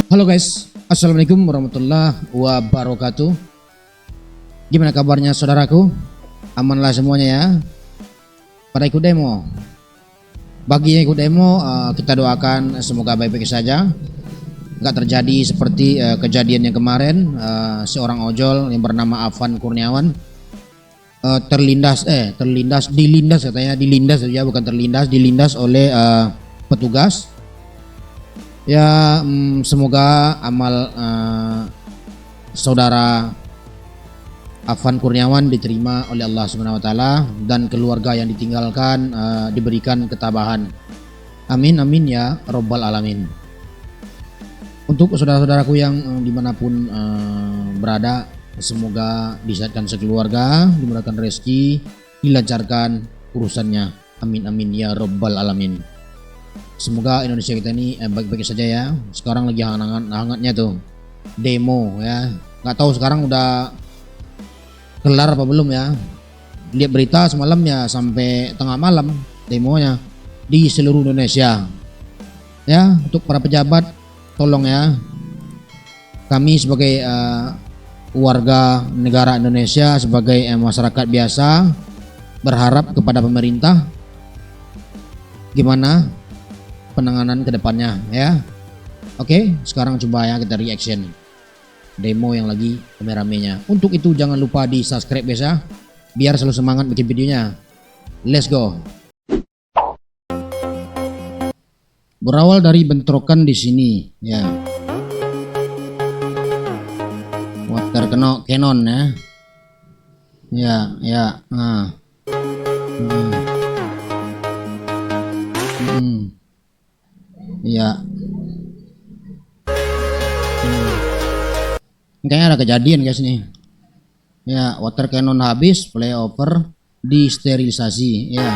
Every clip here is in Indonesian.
Halo guys, assalamualaikum warahmatullahi wabarakatuh. Gimana kabarnya saudaraku? Amanlah semuanya ya. Pada ikut demo. Bagi yang ikut demo, kita doakan semoga baik-baik saja. Nggak terjadi seperti kejadian yang kemarin, seorang ojol yang bernama Afan Kurniawan dilindas oleh petugas. Ya, semoga amal saudara Afan Kurniawan diterima oleh Allah Subhanahu wa taala dan keluarga yang ditinggalkan diberikan ketabahan. Amin amin ya robbal alamin. Untuk saudara-saudaraku yang dimanapun berada, semoga disehatkan sekeluarga, dimurahkan rezeki, dilancarkan urusannya. Amin amin ya robbal alamin. Semoga Indonesia kita ini baik-baik saja ya. Sekarang lagi hangat-hangatnya tuh demo ya. Nggak tahu sekarang udah kelar apa belum ya. Lihat berita semalam ya, sampai tengah malam demonya di seluruh Indonesia. Ya, untuk para pejabat tolong ya. Kami sebagai warga negara Indonesia, sebagai masyarakat biasa berharap kepada pemerintah gimana penanganan kedepannya ya. Oke, sekarang coba ya kita reaction demo yang lagi rame-ramenya. Untuk itu jangan lupa di subscribe biasa, biar selalu semangat bikin videonya. Let's go. Berawal dari bentrokan di sini ya. Water cannon ya. Ya. Ya. Kayaknya ada kejadian guys nih. Ya, water cannon habis, flyover disterilisasi ya.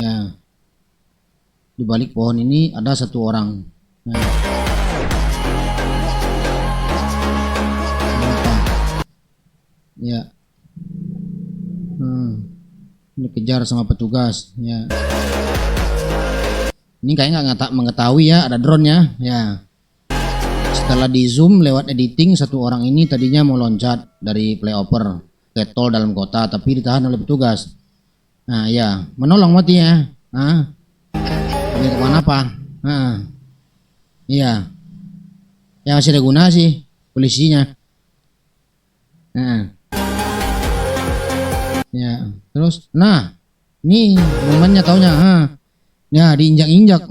Ya. Di balik pohon ini ada satu orang. Ya. Dikejar sama petugas ya. Ini kayaknya nggak mengetahui ya ada drone nya ya. Setelah di zoom lewat editing, satu orang ini tadinya mau loncat dari flyover ke tol dalam kota, tapi ditahan oleh petugas. Nah ya, menolong mati ya. Ini kemana pak? Iya ya, masih ada guna sih polisinya. Ya, terus, nah, ini momennya taunya, ya diinjak-injak.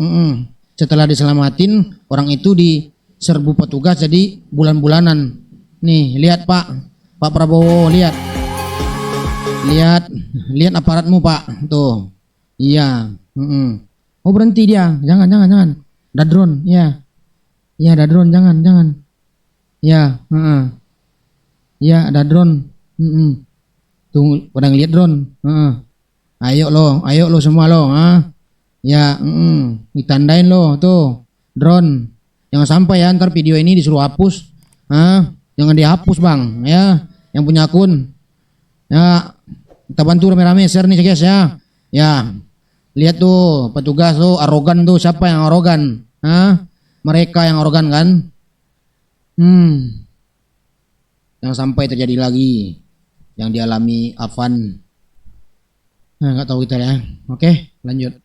Setelah diselamatin, orang itu diserbu petugas jadi bulan-bulanan. Nih, lihat Pak Prabowo, lihat aparatmu Pak, tuh, iya. Oh berhenti dia, jangan, ada drone, ya, ada drone, jangan, ya, ya ada drone. Tuh pada ngeliat drone. Ayo lo semua lo, ya, ditandain lo tuh drone. Jangan sampai ya ntar video ini disuruh hapus. Jangan dihapus bang ya, yang punya akun ya. Kita bantu rame-rame share nih guys ya. Ya, lihat tuh petugas tuh arogan tuh. Siapa yang arogan? Mereka yang arogan kan. Jangan sampai terjadi lagi yang dialami Afan. Nah, nggak tahu kita ya. Oke, lanjut.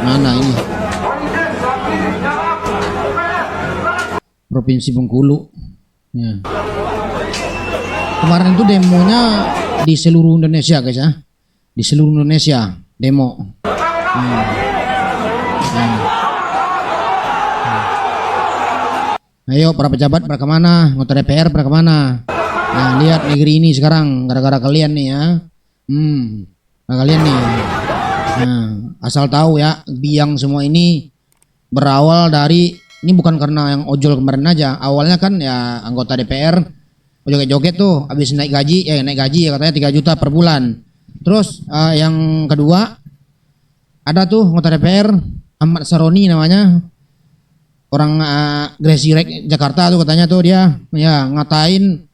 Mana ini? Provinsi Bengkulu. Ya. Kemarin itu demonya di seluruh Indonesia guys ya. Di seluruh Indonesia demo. Ayo para pejabat pada kemana? Anggota DPR pada kemana? Nah lihat negeri ini sekarang gara-gara kalian nih ya. Kalian nih. Nah, asal tahu ya, biang semua ini berawal dari, ini bukan karena yang ojol kemarin aja. Awalnya kan ya anggota DPR joget-joget tuh habis naik gaji ya katanya 3 juta per bulan. Terus yang kedua ada tuh anggota DPR Ahmad Saroni namanya, orang Gresirek Jakarta tuh katanya tuh dia ya ngatain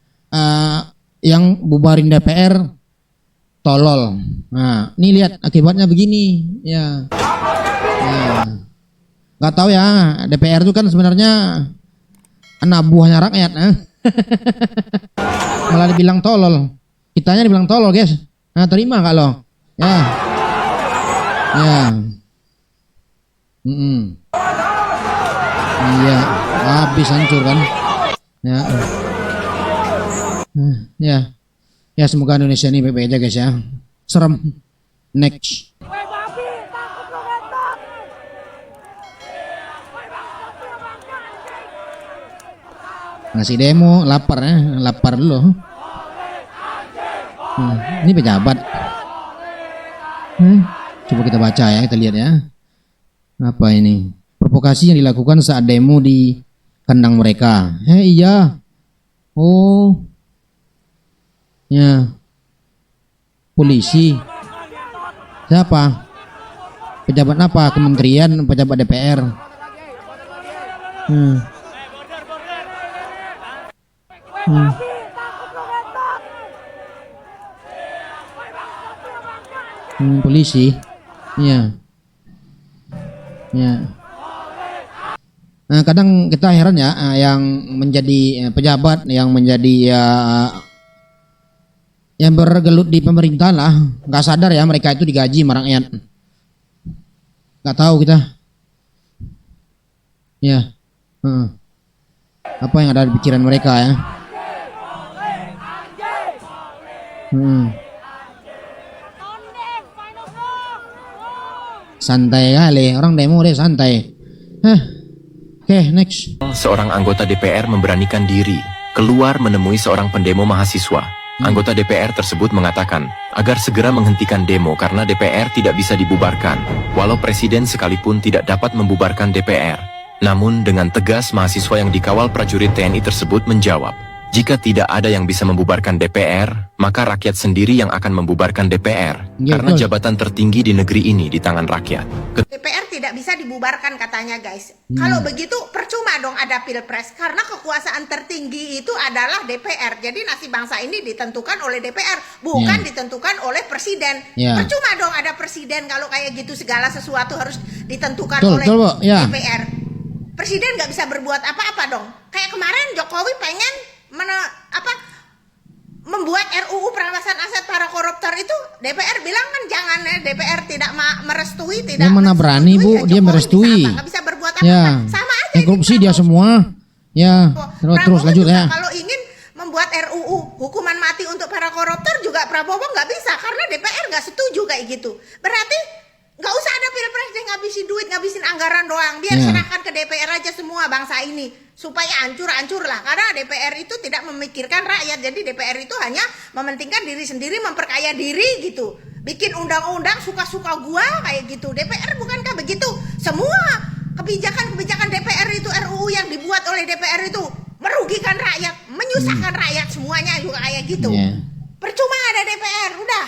yang bubarin DPR tolol. Nah, ini lihat akibatnya begini, ya. Nggak tahu ya, DPR itu kan sebenarnya anak buahnya rakyat, malah dibilang tolol. Kitanya dibilang tolol, guys. Nah, terima nggak lo? Ya, ya. Iya, habis hancur kan? Ya, ya, ya. Semoga Indonesia ini baik-baik aja, guys ya. Serem. Next. Ngasih demo, lapar ya, lapar dulu. Ini pejabat. Coba kita baca ya, kita lihat ya. Apa ini? Provokasi yang dilakukan saat demo di kandang mereka. Iya. Oh. Ya. Polisi. Siapa? Pejabat apa? Kementerian, pejabat DPR. Polisi. Iya. Ya. Nah, kadang kita heran ya, yang menjadi pejabat, yang menjadi yang bergelut di pemerintahan lah, nggak sadar ya mereka itu digaji sama rakyat. Nggak tahu kita. Ya. Apa yang ada di pikiran mereka ya? Santai kali, orang demo deh santai. Oke, next. Seorang anggota DPR memberanikan diri keluar menemui seorang pendemo mahasiswa. Anggota DPR tersebut mengatakan agar segera menghentikan demo karena DPR tidak bisa dibubarkan, walau presiden sekalipun tidak dapat membubarkan DPR. Namun dengan tegas mahasiswa yang dikawal prajurit TNI tersebut menjawab, jika tidak ada yang bisa membubarkan DPR, maka rakyat sendiri yang akan membubarkan DPR. Ya, karena betul. jabatan tertinggi di negeri ini di tangan rakyat. DPR tidak bisa dibubarkan katanya, guys. Kalau begitu percuma dong ada pilpres, karena kekuasaan tertinggi itu adalah DPR. Jadi nasib bangsa ini ditentukan oleh DPR, bukan ditentukan oleh presiden. Percuma dong ada presiden kalau kayak gitu, segala sesuatu harus ditentukan oleh DPR. Presiden nggak bisa berbuat apa-apa dong. Kayak kemarin Jokowi pengen membuat RUU perampasan aset para koruptor itu, DPR bilang kan jangan ya, DPR tidak merestui, tidak. Dia mana berani Bu, dia merestui. Nggak bisa berbuat apa-apa. Sama aja. Korupsi dia semua. Ya, terus lanjut ya. Kalau ingin membuat RUU hukuman mati untuk para koruptor juga Prabowo nggak bisa karena DPR nggak setuju kayak gitu. Berarti nggak usah ada pilpres deh, ngabisin duit, ngabisin anggaran doang. Biar serahkan ke DPR aja semua bangsa ini. Supaya hancur-hancur lah. Karena DPR itu tidak memikirkan rakyat. Jadi DPR itu hanya mementingkan diri sendiri, memperkaya diri gitu. Bikin undang-undang suka-suka gua kayak gitu. DPR bukankah begitu? Semua kebijakan-kebijakan DPR itu, RUU yang dibuat oleh DPR itu merugikan rakyat, menyusahkan rakyat, semuanya juga kayak gitu. Percuma ada DPR, udah.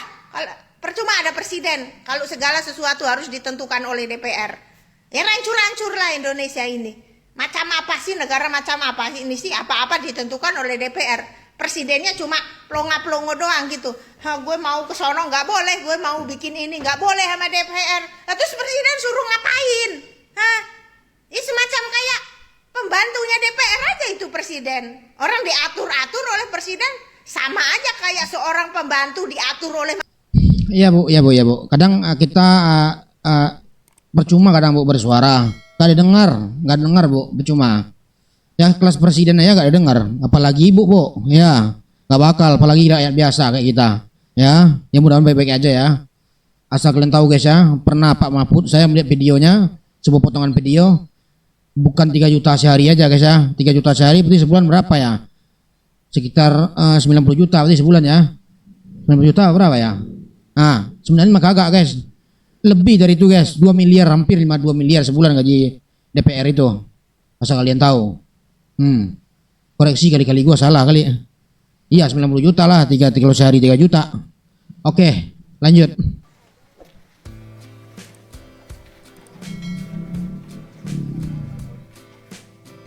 Percuma ada presiden kalau segala sesuatu harus ditentukan oleh DPR. Ya hancur-hancur lah Indonesia ini. Macam apa sih, negara macam apa sih ini sih, apa-apa ditentukan oleh DPR. Presidennya cuma plonga-plongo doang gitu. Gue mau ke sono nggak boleh, gue mau bikin ini nggak boleh sama DPR. Terus presiden suruh ngapain? Ini semacam kayak pembantunya DPR aja itu presiden. Orang diatur-atur oleh presiden, sama aja kayak seorang pembantu diatur oleh. Iya Bu. Kadang kita percuma kadang Bu bersuara. Gak dengar Bu, percuma. Ya kelas presiden aja gak dengar, apalagi Ibu Bu. Ya, gak bakal, apalagi rakyat biasa kayak kita. Ya mudah-mudahan baik-baik aja ya. Asal kalian tahu guys ya, pernah Pak Mahfud, saya melihat videonya, sebuah potongan video, bukan 3 juta sehari aja guys ya. 3 juta sehari berarti sebulan berapa ya? Sekitar 90 juta berarti sebulan ya. 90 juta berapa ya? Nah, sebenarnya mah kagak guys. Lebih dari itu guys, 2 miliar, hampir 2 miliar sebulan gaji DPR itu. Asal kalian tahu. Koreksi kali-kali gua salah kali. Iya 90 juta lah, 3 kilo sehari 3 juta. Oke, lanjut.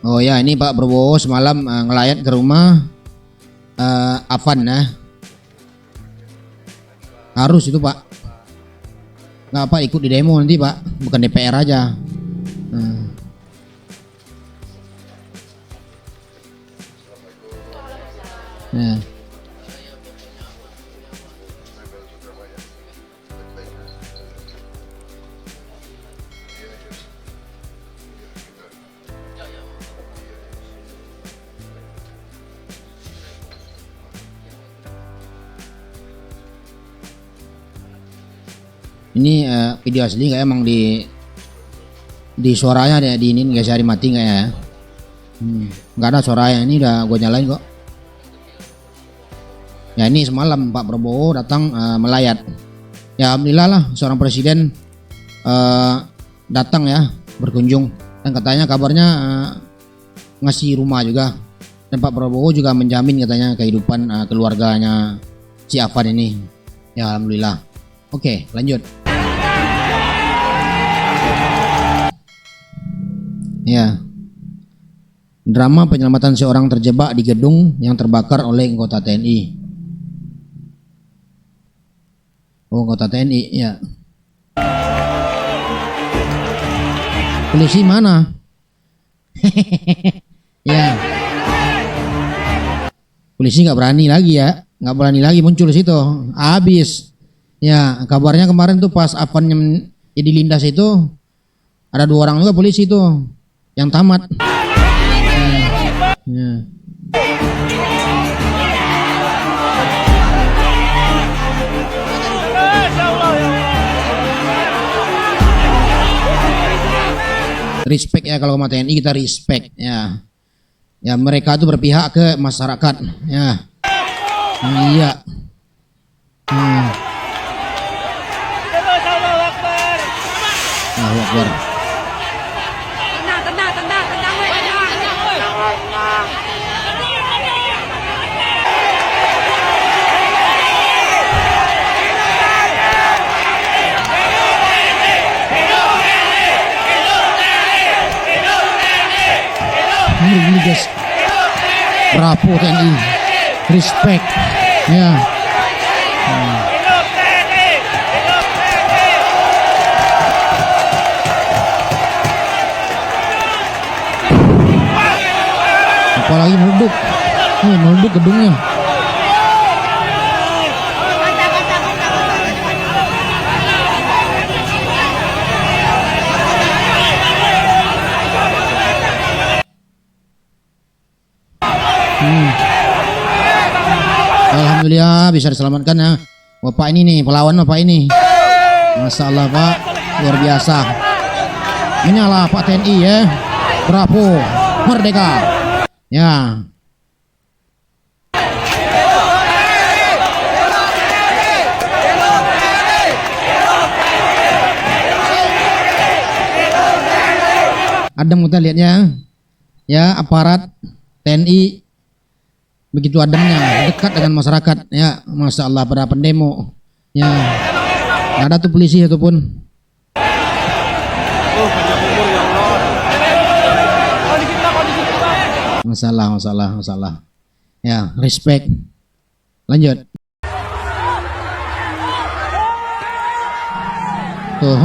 Oh ya, ini Pak Prabowo semalam ngelayat ke rumah Afan ya. Harus itu Pak. Nggak Pak ikut di demo nanti Pak, bukan DPR aja. Ya. Ini video asli nggak emang di suaranya ada di ini nggak sehari mati nggak ya? Nggak ada suaranya, ini udah gue nyalain kok. Ya ini semalam Pak Prabowo datang melayat. Ya alhamdulillah lah seorang presiden datang ya berkunjung, dan katanya kabarnya ngasih rumah juga, dan Pak Prabowo juga menjamin katanya kehidupan keluarganya si Afan ini. Ya alhamdulillah. Oke lanjut. Ya, drama penyelamatan seorang terjebak di gedung yang terbakar oleh anggota TNI. Oh, anggota TNI, ya. Polisi mana? Ya. Polisi nggak berani lagi ya, nggak berani lagi muncul di situ. Habis. Ya, kabarnya kemarin tuh pas Afan jadi lindas itu ada 2 orang juga polisi tuh yang tamat. Ya. Respect ya, kalau sama TNI kita respect ya. Ya mereka tuh berpihak ke masyarakat ya. Iya. Allahu Akbar. Ini guys, bravo TNI, respect ya. Apalagi meleduk, meleduk gedungnya. Alhamdulillah bisa diselamatkan ya. Bapak ini nih, pelawan Bapak ini. Masya Allah Pak, luar biasa. Menyala Pak TNI ya. Bravo, merdeka. Ya. Adem kita lihatnya. Ya, aparat TNI begitu ademnya, dekat dengan masyarakat ya. Masya Allah, pada pendemo ya, nggak ada tuh polisi ataupun. Masalah ya, respect. Lanjut tuh.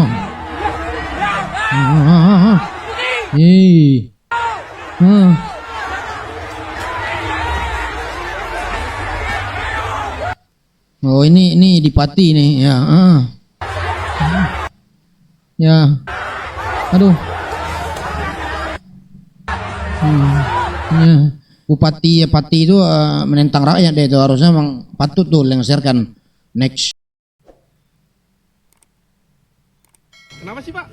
Oh ini di Pati nih ya. Ya. Aduh. Ya. Bupati Pati itu menentang rakyat deh, itu harusnya memang patut tuh lengserkan. Next. Kenapa sih Pak?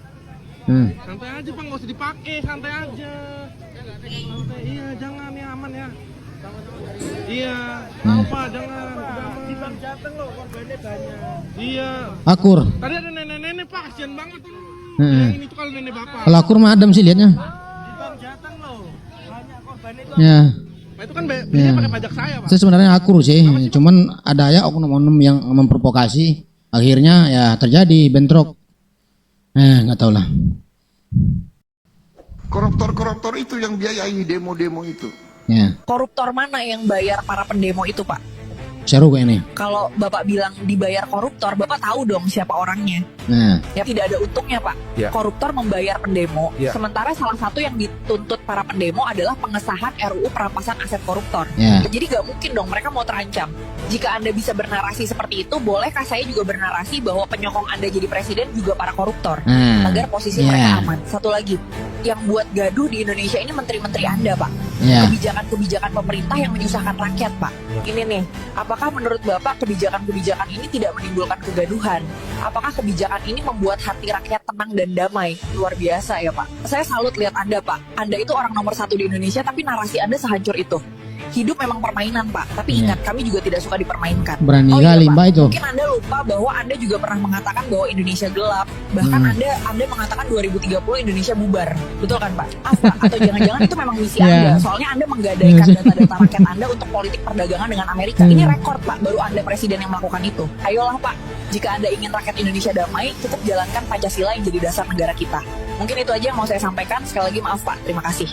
Santai aja Pak, nggak usah dipakai, santai aja. Santai, iya jangan ya, aman ya. Iya, apa jangan. Di Bang Jateng loh, korbannya banyak. Iya. Akur. Tadi ada nenek-nenek Pak, kasihan banget tuh. Yang ini tuh kalau nenek bapak. Kalau akur mah adem sih liatnya. Di Bang Jateng loh, banyak korban itu. Ya. Nah, itu kan biasanya pakai pajak saya Pak. Saya sebenarnya akur sih, cuman ada ya oknum-oknum yang memprovokasi, akhirnya ya terjadi bentrok. Nggak tahu lah. Koruptor-koruptor itu yang biayai demo-demo itu. Ya, Koruptor mana yang bayar para pendemo itu, Pak? seru kayak ini. Kalau Bapak bilang dibayar koruptor, Bapak tahu dong siapa orangnya. Nah, Ya tidak ada untungnya, Pak. Ya. Koruptor membayar pendemo, Ya. sementara salah satu yang dituntut para pendemo adalah pengesahan RUU perampasan aset koruptor. ya, Jadi gak mungkin dong mereka mau terancam. Jika Anda bisa bernarasi seperti itu, bolehkah saya juga bernarasi bahwa penyokong Anda jadi presiden juga para koruptor? nah, Agar posisi Ya. mereka aman. Satu lagi, yang buat gaduh di Indonesia ini menteri-menteri Anda, Pak. ya, Kebijakan-kebijakan pemerintah yang menyusahkan rakyat, Pak. Ini nih, apakah menurut Bapak kebijakan-kebijakan ini tidak menimbulkan kegaduhan? Apakah kebijakan ini membuat hati rakyat tenang dan damai? Luar biasa ya, Pak. Saya salut lihat Anda, Pak. Anda itu orang nomor 1 di Indonesia, tapi narasi Anda sehancur itu. Hidup memang permainan, Pak. Tapi ingat, kami juga tidak suka dipermainkan. berani Oh iya, kali Pak. Mbak itu. Mungkin Anda lupa bahwa Anda juga pernah mengatakan bahwa Indonesia gelap. Bahkan Anda mengatakan 2030 Indonesia bubar. Betul kan, Pak? Apa? Atau jangan-jangan itu memang misi Ya. Anda? Soalnya Anda menggadaikan data-data rakyat Anda untuk politik perdagangan dengan Amerika. Ini rekor, Pak. Baru Anda presiden yang melakukan itu. Ayolah, Pak. Jika Anda ingin rakyat Indonesia damai, cukup jalankan Pancasila yang jadi dasar negara kita. Mungkin itu aja yang mau saya sampaikan. Sekali lagi maaf, Pak. Terima kasih.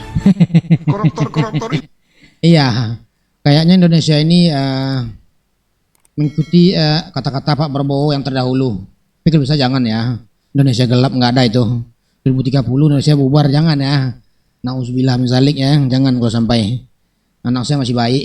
Koruptor Iya, kayaknya Indonesia ini mengikuti kata-kata Pak Prabowo yang terdahulu. Tapi kalau bisa jangan ya, Indonesia gelap nggak ada itu. 2030 Indonesia bubar, jangan ya. Nauzubillah min zalik ya, jangan kalau sampai. Anak saya masih baik.